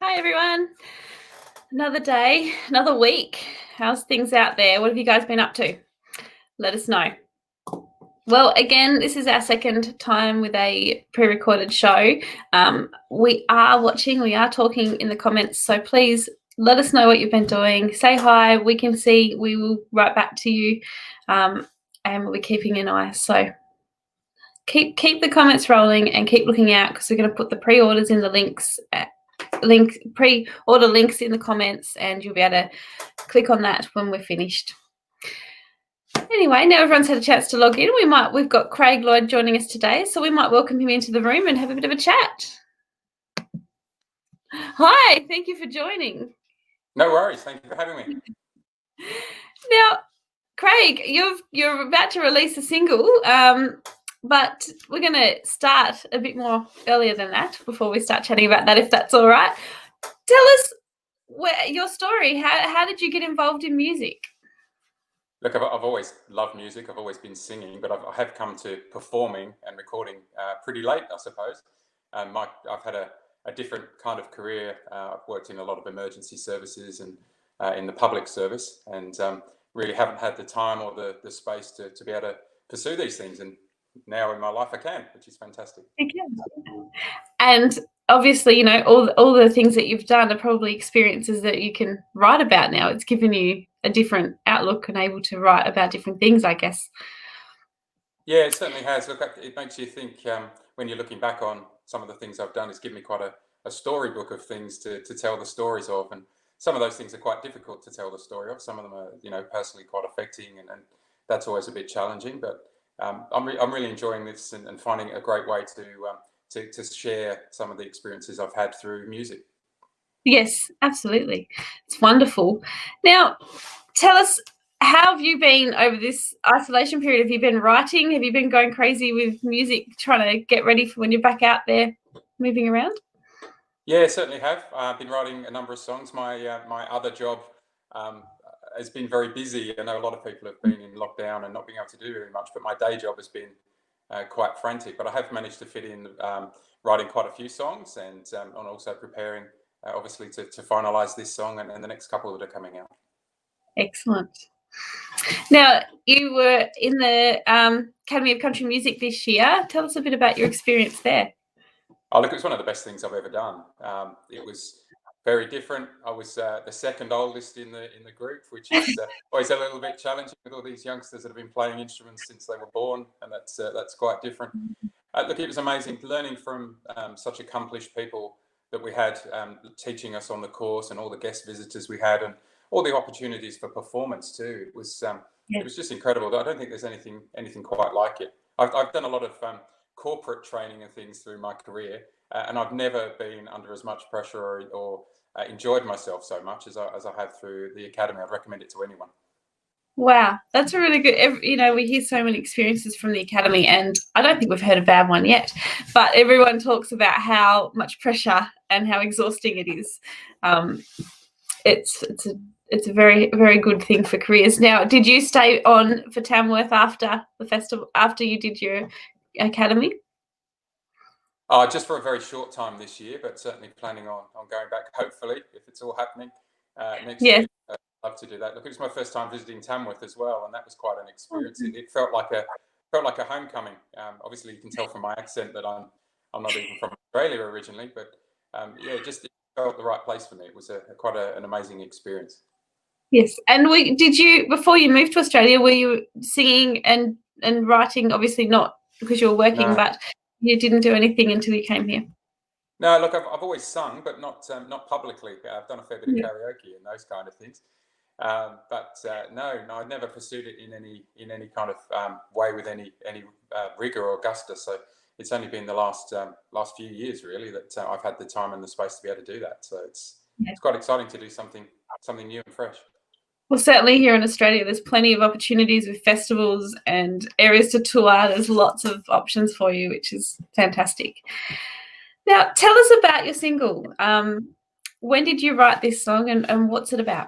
Hi everyone. Another day, another week. How's things out there? What have you guys been up to? Let us know. Well, again, this is our second time with a pre-recorded show. We are talking in the comments, so please let us know what you've been doing. Say hi, we can see, we will write back to you, and we'll be keeping an eye. So keep the comments rolling and keep looking out, because we're going to put the pre-orders in the pre-order links in the comments, and you'll be able to click on that when we're finished. Anyway, now everyone's had a chance to log in. We've got Craig Lloyd joining us today, so we might welcome him into the room and have a bit of a chat. Hi, thank you for joining. No worries, thank you for having me. Now, Craig, you're about to release a single, but we're going to start a bit more earlier than that before we start chatting about that, if that's all right. Tell us your story. How did you get involved in music? Look, I've always loved music. I've always been singing, but I have come to performing and recording pretty late, I suppose. I've had a different kind of career. I've worked in a lot of emergency services and in the public service, and really haven't had the time or the space to be able to pursue these things. And now in my life I can, which is fantastic. And obviously, you know, all the things that you've done are probably experiences that you can write about now. It's given you a different outlook and able to write about different things, I guess. Yeah, it certainly has. Look, it makes you think when you're looking back on some of the things I've done. It's given me quite a storybook of things to tell the stories of, and some of those things are quite difficult to tell the story of. Some of them are, you know, personally quite affecting, and that's always a bit challenging. But I'm really enjoying this and finding a great way to share some of the experiences I've had through music. Yes, absolutely. It's wonderful. Now, tell us, how have you been over this isolation period? Have you been writing? Have you been going crazy with music, trying to get ready for when you're back out there moving around? Yeah, certainly have. I've been writing a number of songs. My other job has been very busy. I know a lot of people have been in lockdown and not being able to do very much, but my day job has been quite frantic. But I have managed to fit in writing quite a few songs, and also preparing, obviously, to finalise this song and the next couple that are coming out. Excellent. Now, you were in the Academy of Country Music this year. Tell us a bit about your experience there. Oh, look, it was one of the best things I've ever done. It was very different. I was the second oldest in the group, which is always a little bit challenging with all these youngsters that have been playing instruments since they were born, and that's quite different. Look, it was amazing learning from such accomplished people that we had teaching us on the course, and all the guest visitors we had, and all the opportunities for performance too. It was just incredible. I don't think there's anything quite like it. I've done a lot of corporate training and things through my career, and I've never been under as much pressure or enjoyed myself so much as I have through the Academy. I'd recommend it to anyone. Wow, that's a really good, you know, we hear so many experiences from the Academy, and I don't think we've heard a bad one yet, but everyone talks about how much pressure and how exhausting it is. It's a very, very good thing for careers. Now, did you stay on for Tamworth after the festival, after you did your Academy? Just for a very short time this year, but certainly planning on going back, hopefully, if it's all happening next year. I'd love to do that. Look, it was my first time visiting Tamworth as well, and that was quite an experience. It felt like a homecoming. Obviously, you can tell from my accent that I'm not even from Australia originally, but it felt the right place for me. It was quite an amazing experience. Yes, and did you, before you moved to Australia, were you singing and writing? Obviously not because you were working, No. but you didn't do anything until you came here. No, look, I've always sung, but not publicly. I've done a fair bit of karaoke and those kind of things, but no, I'd never pursued it in any kind of way with any rigor or gusto. So it's only been the last few years really that I've had the time and the space to be able to do that. So it's quite exciting to do something new and fresh. Well, certainly here in Australia, there's plenty of opportunities with festivals and areas to tour. There's lots of options for you, which is fantastic. Now, tell us about your single. When did you write this song, and what's it about?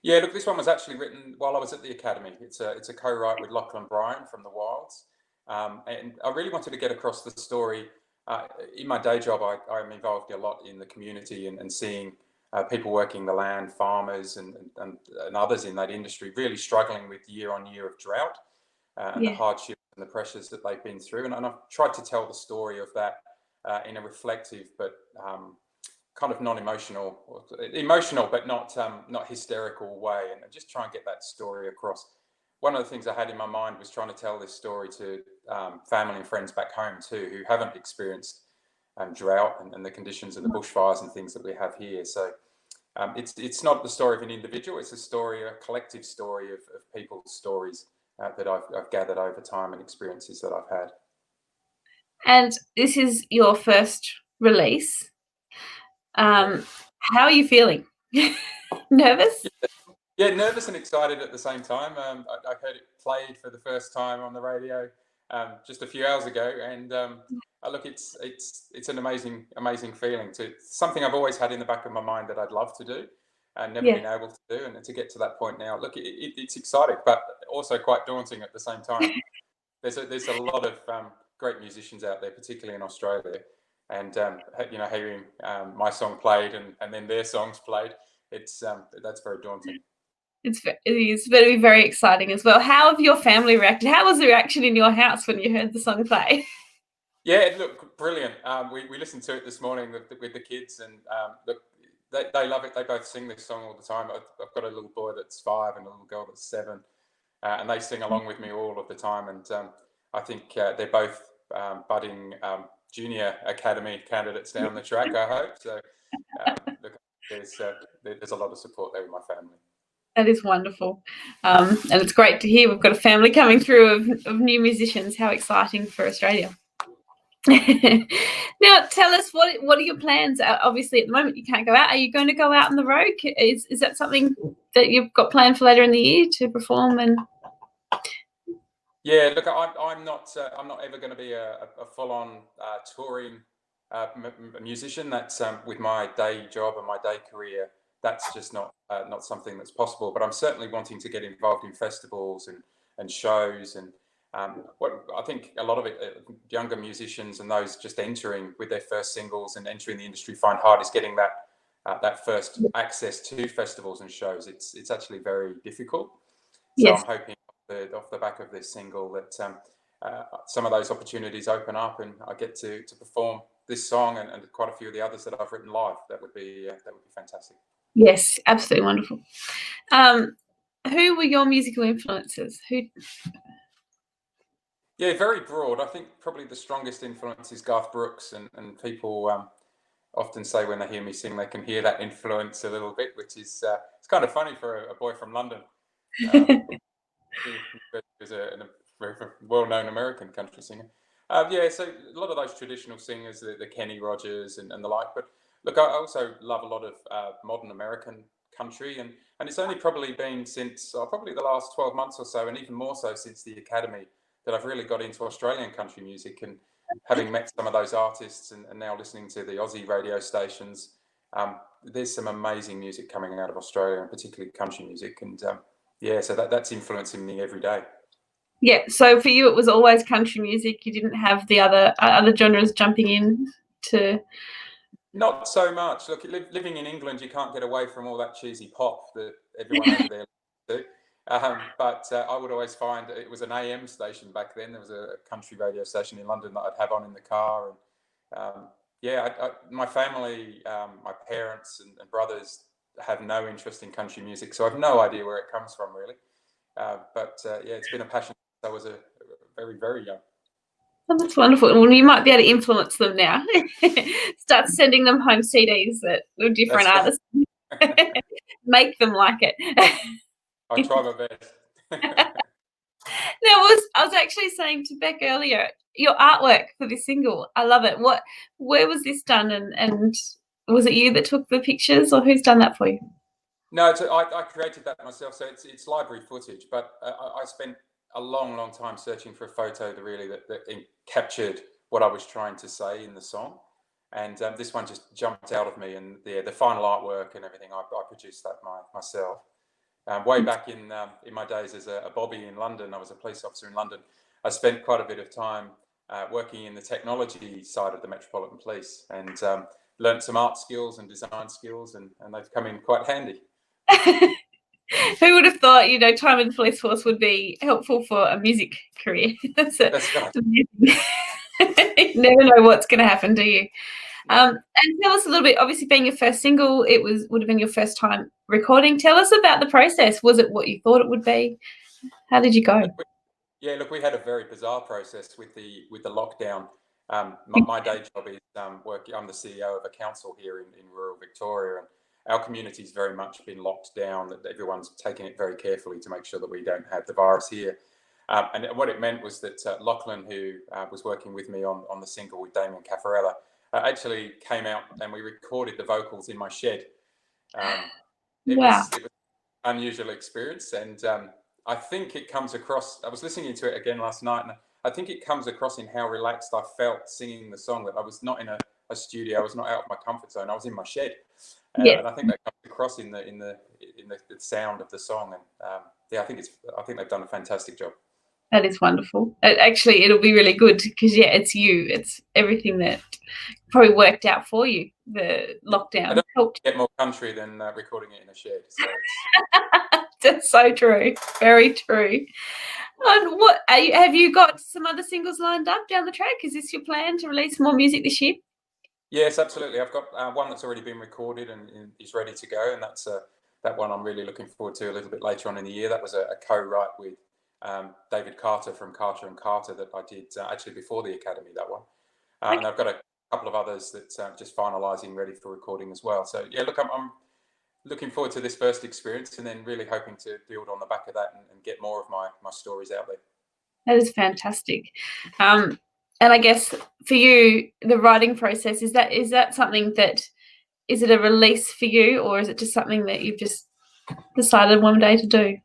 Yeah, look, this one was actually written while I was at the Academy. It's a co-write with Lachlan Bryan from the Wilds, and I really wanted to get across the story in my day job, I'm involved a lot in the community and seeing people working the land, farmers and others in that industry really struggling with year on year of drought and the hardships and the pressures that they've been through. And I've tried to tell the story of that in a reflective but kind of non-emotional, emotional but not hysterical way, and just try and get that story across. One of the things I had in my mind was trying to tell this story to family and friends back home too, who haven't experienced drought and the conditions of the bushfires and things that we have here. So it's not the story of an individual; it's a collective story of people's stories that I've gathered over time and experiences that I've had. And this is your first release. How are you feeling? Nervous? Yeah, nervous and excited at the same time. I heard it played for the first time on the radio just a few hours ago, and look, it's an amazing feeling. Something I've always had in the back of my mind that I'd love to do, and never been able to do, and to get to that point now. Look, it's exciting, but also quite daunting at the same time. There's a lot of great musicians out there, particularly in Australia, and hearing my song played and then their songs played, that's very daunting. It is very, very exciting as well. How have your family reacted? How was the reaction in your house when you heard the song play? Yeah, it looked brilliant. We listened to it this morning with the kids, and look, they love it. They both sing this song all the time. I've got a little boy that's 5 and a little girl that's 7, and they sing along with me all of the time. And I think they're both budding junior academy candidates down the track, I hope. So look, there's a lot of support there with my family. That is wonderful. And it's great to hear we've got a family coming through of new musicians. How exciting for Australia. Now, tell us, what are your plans? Obviously, at the moment, you can't go out. Are you going to go out on the road? Is that something that you've got planned for later in the year to perform? And yeah, look, I'm not ever going to be a full-on touring musician. That's with my day job and my day career. That's just not something that's possible. But I'm certainly wanting to get involved in festivals and shows. And what I think a lot of it, younger musicians and those just entering with their first singles and entering the industry find hard is getting that first access to festivals and shows. It's actually very difficult. So I'm hoping off the back of this single that some of those opportunities open up and I get to perform this song and quite a few of the others that I've written live. That would be fantastic. Yes, absolutely wonderful. Who were your musical influences? Yeah, very broad. I think probably the strongest influence is Garth Brooks, and people often say when they hear me sing, they can hear that influence a little bit, which is it's kind of funny for a boy from London. He's a very well-known American country singer. Yeah, so a lot of those traditional singers, the Kenny Rogers and the like. But look, I also love a lot of modern American country, and it's only probably been since probably the last 12 months or so, and even more so since the Academy, that I've really got into Australian country music. And having met some of those artists and now listening to the Aussie radio stations, there's some amazing music coming out of Australia, and particularly country music. And yeah, so that's influencing me every day. Yeah, so for you, it was always country music. You didn't have the other genres jumping in to. Not so much. Look, living in England, you can't get away from all that cheesy pop that everyone over there listens to. But I would always find it was an AM station back then. There was a country radio station in London that I'd have on in the car. And yeah, my family, my parents and brothers have no interest in country music, so I've no idea where it comes from, really. But yeah, it's been a passion since I was a very, very young. Oh, that's wonderful. Well, you might be able to influence them now. Start sending them home CDs that were different artists. Make them like it. I try my best. I was actually saying to Beck earlier, your artwork for this single, I love it. Where was this done, and was it you that took the pictures, or who's done that for you? No, I created that myself, so it's library footage. But I spent a long time searching for a photo that captured what I was trying to say in the song, and this one just jumped out of me. And the final artwork and everything, I produced that myself. Way back in my days as a bobby in London, I was a police officer in London. I spent quite a bit of time working in the technology side of the Metropolitan Police, and learnt some art skills and design skills, and they've come in quite handy. Who would have thought, time in the police force would be helpful for a music career? That's right. You never know what's going to happen, do you? And tell us a little bit, obviously being your first single, would have been your first time recording. Tell us about the process. Was it what you thought it would be? How did you go? Look, we had a very bizarre process with the lockdown. My day job is working. I'm the CEO of a council here in rural Victoria, and our community's very much been locked down. That everyone's taking it very carefully to make sure that we don't have the virus here. And what it meant was that Lachlan, who was working with me on the single with Damien Caffarella, actually came out and we recorded the vocals in my shed. It was an unusual experience, and I think it comes across. I was listening to it again last night, and I think it comes across in how relaxed I felt singing the song. That I was not in a studio. I was not out of my comfort zone. I was in my shed, and I think that comes across in the sound of the song. And I think they've done a fantastic job. That is wonderful. Actually, it'll be really good because it's you. It's everything that probably worked out for you. The lockdown helped. Get more country than recording it in a shed. So that's so true. Very true. And have you got some other singles lined up down the track? Is this your plan to release more music this year? Yes, absolutely. I've got one that's already been recorded and is ready to go, and that's that one I'm really looking forward to a little bit later on in the year. That was a co-write with David Carter from Carter and Carter that I did actually before the Academy, that one. And I've got a couple of others that just finalising, ready for recording as well. So yeah, look, I'm looking forward to this first experience, and then really hoping to build on the back of that and get more of my stories out there. That is fantastic. And I guess for you, the writing process, is that something that, is it a release for you, or is it just something that you've just decided one day to do?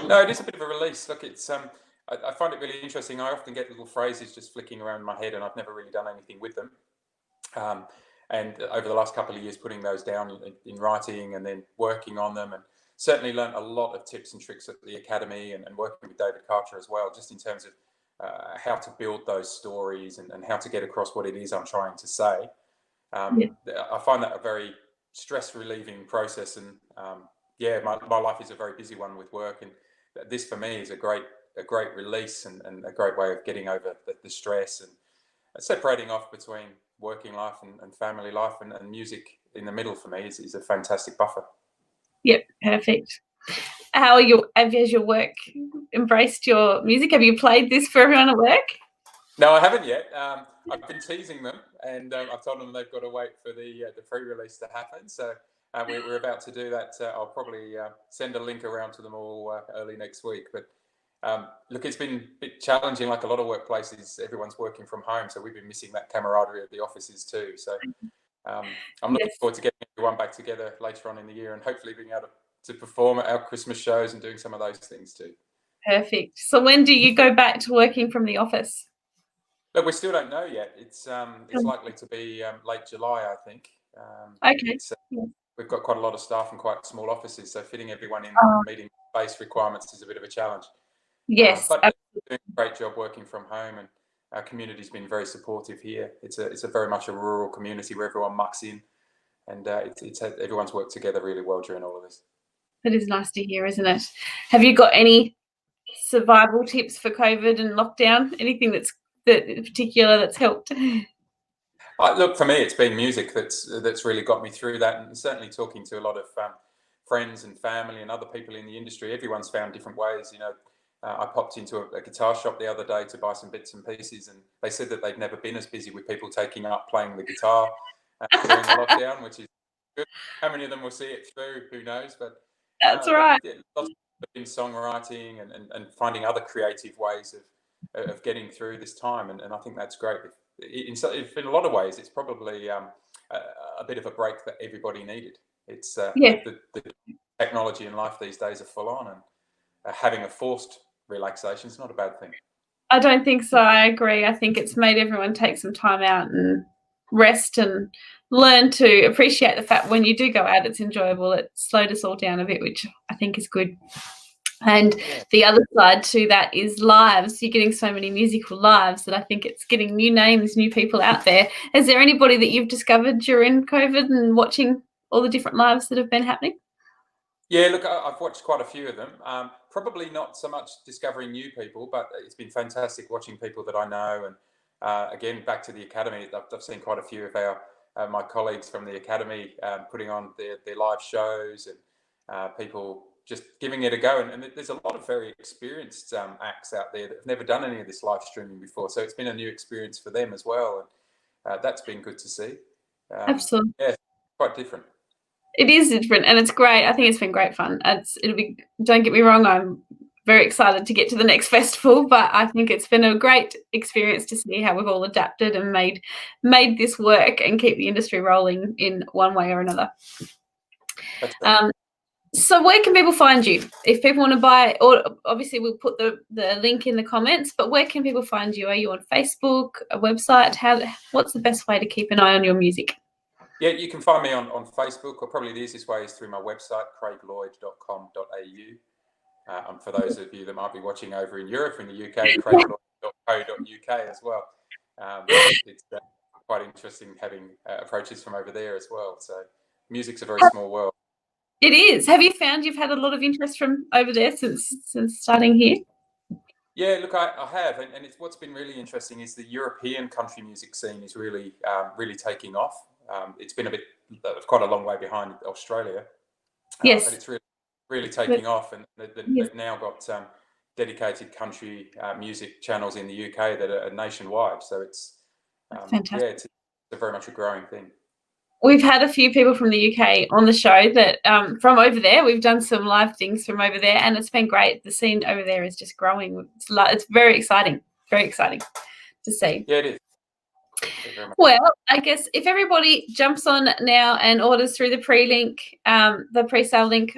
No, it is a bit of a release. Look, it's I find it really interesting. I often get little phrases just flicking around in my head, and I've never really done anything with them. And over the last couple of years, putting those down in writing and then working on them, and certainly learned a lot of tips and tricks at the Academy and working with David Carter as well, just in terms of how to build those stories and how to get across what it is I'm trying to say. I find that a very stress relieving process, and my life is a very busy one with work, and this for me is a great release and a great way of getting over the stress and separating off between working life and family life, and music in the middle for me is a fantastic buffer. Yep, perfect. Has your work embraced your music? Have you played this for everyone at work? No, I haven't yet. I've been teasing them, and I've told them they've got to wait for the pre-release to happen. So we're about to do that. I'll probably send a link around to them all early next week. But look, it's been a bit challenging, like a lot of workplaces. Everyone's working from home, so we've been missing that camaraderie of the offices too. So I'm looking forward to getting everyone back together later on in the year, and hopefully being able to perform at our Christmas shows and doing some of those things too. Perfect. So when do you go back to working from the office? Look, we still don't know yet. It's likely to be late July, I think. Okay. We've got quite a lot of staff and quite small offices, so fitting everyone in meeting space requirements is a bit of a challenge. Yes, but we're doing a great job working from home, and our community's been very supportive here. It's a very much a rural community where everyone mucks in, and everyone's worked together really well during all of this. That is nice to hear, isn't it? Have you got any survival tips for COVID and lockdown? Anything that in particular that's helped? Look, for me, it's been music that's really got me through that, and certainly talking to a lot of friends and family and other people in the industry. Everyone's found different ways. I popped into a guitar shop the other day to buy some bits and pieces, and they said that they've never been as busy with people taking up playing the guitar during the lockdown, which is good. How many of them will see it through? Who knows? But that's right. Lots of songwriting and finding other creative ways of getting through this time, and I think that's great. In a lot of ways, it's probably a bit of a break that everybody needed. It's the technology in life these days are full on, and having a forced relaxation is not a bad thing. I don't think so. I agree. I think it's made everyone take some time out and rest and learn to appreciate the fact when you do go out, it's enjoyable. It slowed us all down a bit, which I think is good. And the other side to that is lives. You're getting so many musical lives that I think it's getting new names, new people out there. Is there anybody that you've discovered during COVID and watching all the different lives that have been happening? Yeah, look, I've watched quite a few of them. Probably not so much discovering new people, but it's been fantastic watching people that I know. And again, back to the academy, I've seen quite a few of my colleagues from the academy putting on their live shows, and people just giving it a go. And there's a lot of very experienced acts out there that have never done any of this live streaming before, so it's been a new experience for them as well, and that's been good to see. Absolutely. Yeah, quite different. It is different, and it's great. I think it's been great fun. Don't get me wrong, I'm very excited to get to the next festival, but I think it's been a great experience to see how we've all adapted and made this work and keep the industry rolling in one way or another. That's right. So where can people find you? If people want to buy, or obviously we'll put the link in the comments, but where can people find you? Are you on Facebook, a website? What's the best way to keep an eye on your music? Yeah, you can find me on Facebook, or probably the easiest way is through my website, craiglloyd.com.au. And for those of you that might be watching over in Europe, in the UK, craiglloyd.co.uk as well. It's quite interesting having approaches from over there as well. So music's a very small world. It is. Have you found you've had a lot of interest from over there since starting here? Yeah, look, I have, and what's been really interesting is the European country music scene is really taking off. It's been quite a long way behind Australia, Yes, but it's really taking off, and yes. they've now got dedicated country music channels in the UK that are nationwide. So it's Fantastic. yeah, it's very much a growing thing. We've had a few people from the UK on the show that from over there. We've done some live things from over there, and it's been great. The scene over there is just growing. It's very exciting to see. Yeah, it is. Well, I guess if everybody jumps on now and orders through the the pre-sale link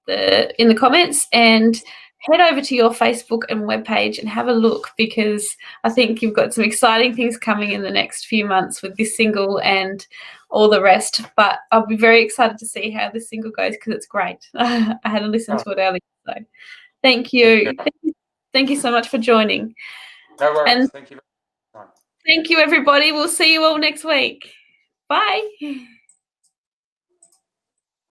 in the comments, and head over to your Facebook and webpage and have a look, because I think you've got some exciting things coming in the next few months with this single and all the rest. But I'll be very excited to see how this single goes, because it's great. I had to listen to it earlier, so thank you. Thank you so much for joining. No worries. And thank you very much. thank you, everybody. We'll see you all next week. Bye.